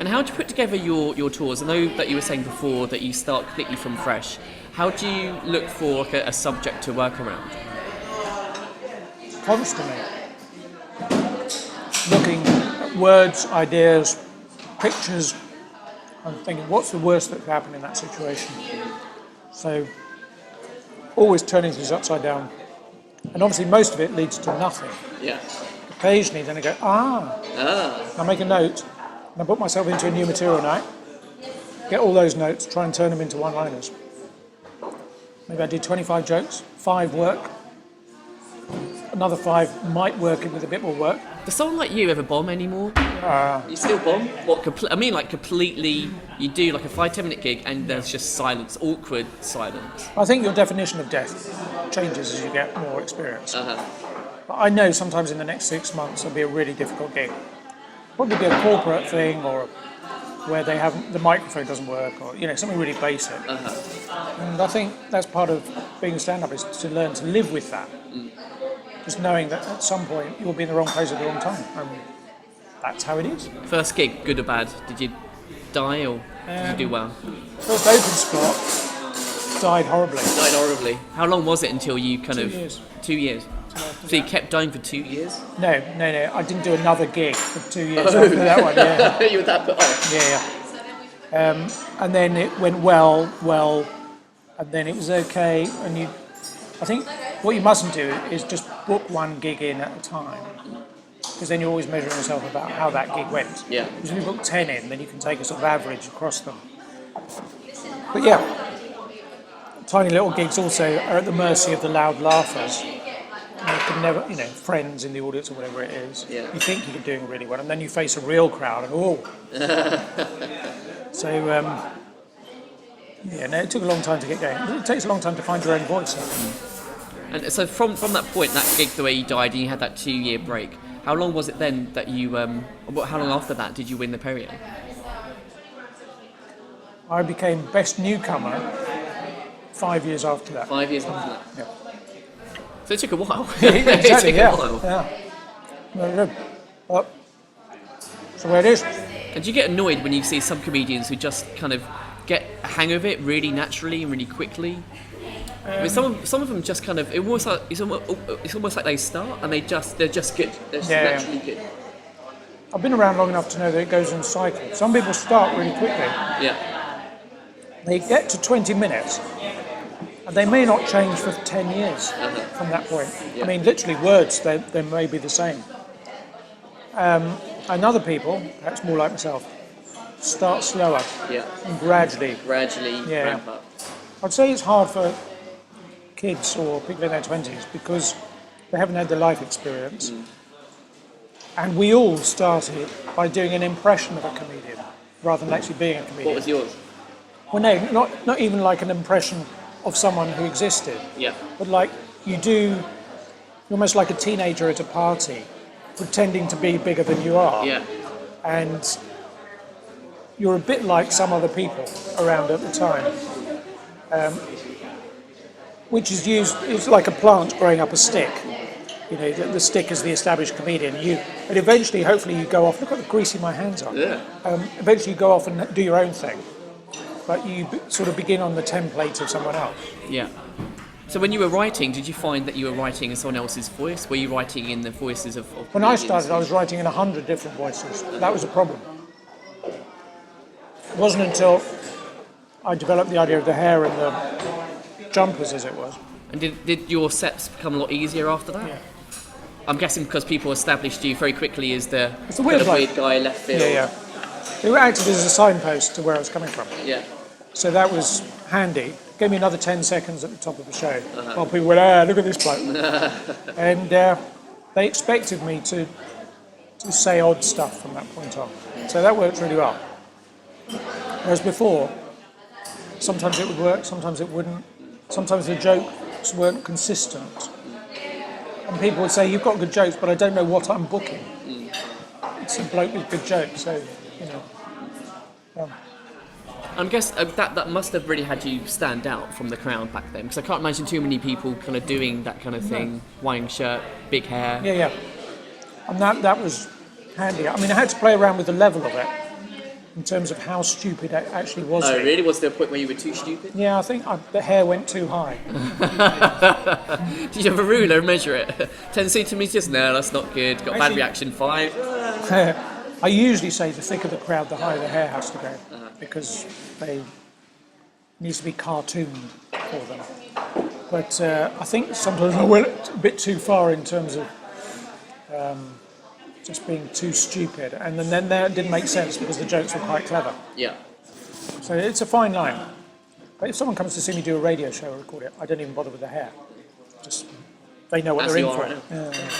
And how do you put together your tours? I know that you were saying before that you start completely from fresh. How do you look for like a subject to work around? Constantly looking at words, ideas, pictures, and thinking, what's the worst that could happen in that situation? So, always turning things upside down. And obviously most of it leads to nothing. Yeah. Occasionally then I go, I make a note, and I put myself into a new material night, get all those notes, try and turn them into one-liners. Maybe I do 25 jokes, 5 work, another 5 might work with a bit more work. Does someone like you ever bomb anymore? You still bomb? What? Completely. You do like a 5-10 minute gig, and there's just silence, awkward silence. I think your definition of death changes as you get more experience. Uh-huh. But I know sometimes in the next 6 months it'll be a really difficult gig. Probably be a corporate thing, or where the microphone doesn't work, or something really basic. Uh-huh. And I think that's part of being a stand-up, is to learn to live with that. Just knowing that at some point you'll be in the wrong place at the wrong time, and that's how it is. First gig, good or bad? Did you die or did you do well? First open spot, died horribly. Died horribly. How long was it until you 2 years. 2 years. So you kept dying for 2 years? No. I didn't do another gig for 2 years after that one. Yeah. You were that put off? Yeah. And then it went well, and then it was okay. And I think what you mustn't do is just book one gig in at a time, because then you're always measuring yourself about how that gig went. Yeah. Because if you book 10 in, then you can take a sort of average across them. But yeah, tiny little gigs also are at the mercy of the loud laughers. You can never, friends in the audience or whatever it is. Yeah. You think you're doing really well, and then you face a real crowd, and So, it took a long time to get going. It takes a long time to find your own voice. And so from that point, that gig, the way you died, and you had that 2 year break, how long was it then that you, how long after that did you win the Perrier? I became best newcomer 5 years after that. 5 years after that? Yeah. So it took a while. Exactly, it took a while. Yeah. Well, so where it is. And do you get annoyed when you see some comedians who just kind of get a hang of it really naturally and really quickly? I mean, some of them just kind of it's almost like they start and they're just good. They're naturally good. I've been around long enough to know that it goes in cycles. Some people start really quickly. Yeah. They get to 20 minutes and they may not change for 10 years from that point. Yeah. I mean, literally words, they may be the same. And other people, perhaps more like myself, start slower and gradually ramp up. I'd say it's hard for kids or people in their 20s because they haven't had the life experience. And we all started by doing an impression of a comedian rather than actually being a comedian. What was yours? Well, no, not even like an impression of someone who existed. Yeah. But like you're almost like a teenager at a party, pretending to be bigger than you are. Yeah. And you're a bit like some other people around at the time. Which is used, it's like a plant growing up a stick. The stick is the established comedian. But eventually, hopefully, you go off. Look how greasy my hands are. Yeah. Eventually, you go off and do your own thing. But you sort of begin on the template of someone else. Yeah. So when you were writing, did you find that you were writing in someone else's voice? Were you writing in the voices of When I started, I was writing in 100 different voices. That was a problem. It wasn't until I developed the idea of the hair and the jumpers, as it was. And did your sets become a lot easier after that? Yeah. I'm guessing because people established you very quickly as the It's a weird weird guy left field. Yeah. It acted as a signpost to where I was coming from. Yeah. So that was handy. Gave me another 10 seconds at the top of the show. While people went, look at this bloke. And they expected me to say odd stuff from that point on. So that worked really well. Whereas before, sometimes it would work, sometimes it wouldn't. Sometimes the jokes weren't consistent. And people would say, you've got good jokes, but I don't know what I'm booking. It's a bloke with good jokes, so, I guess that must have really had you stand out from the crowd back then, because I can't imagine too many people kind of doing that kind of thing, white shirt, big hair. Yeah. And that was handy. I mean, I had to play around with the level of it. in terms of how stupid it actually was. Oh, really? Was there a point where you were too stupid? Yeah, I think the hair went too high. Did you have a ruler and measure it? 10 centimetres? No, that's not good. Got bad Actually- reaction. 5? I usually say the thicker the crowd, the higher the hair has to go, because it needs to be cartooned for them. But I think sometimes I went a bit too far in terms of just being too stupid, and then that didn't make sense because the jokes were quite clever. Yeah. So it's a fine line. But if someone comes to see me do a radio show or record it, I don't even bother with the hair. Just they know what As they're you in are for. right now. Yeah.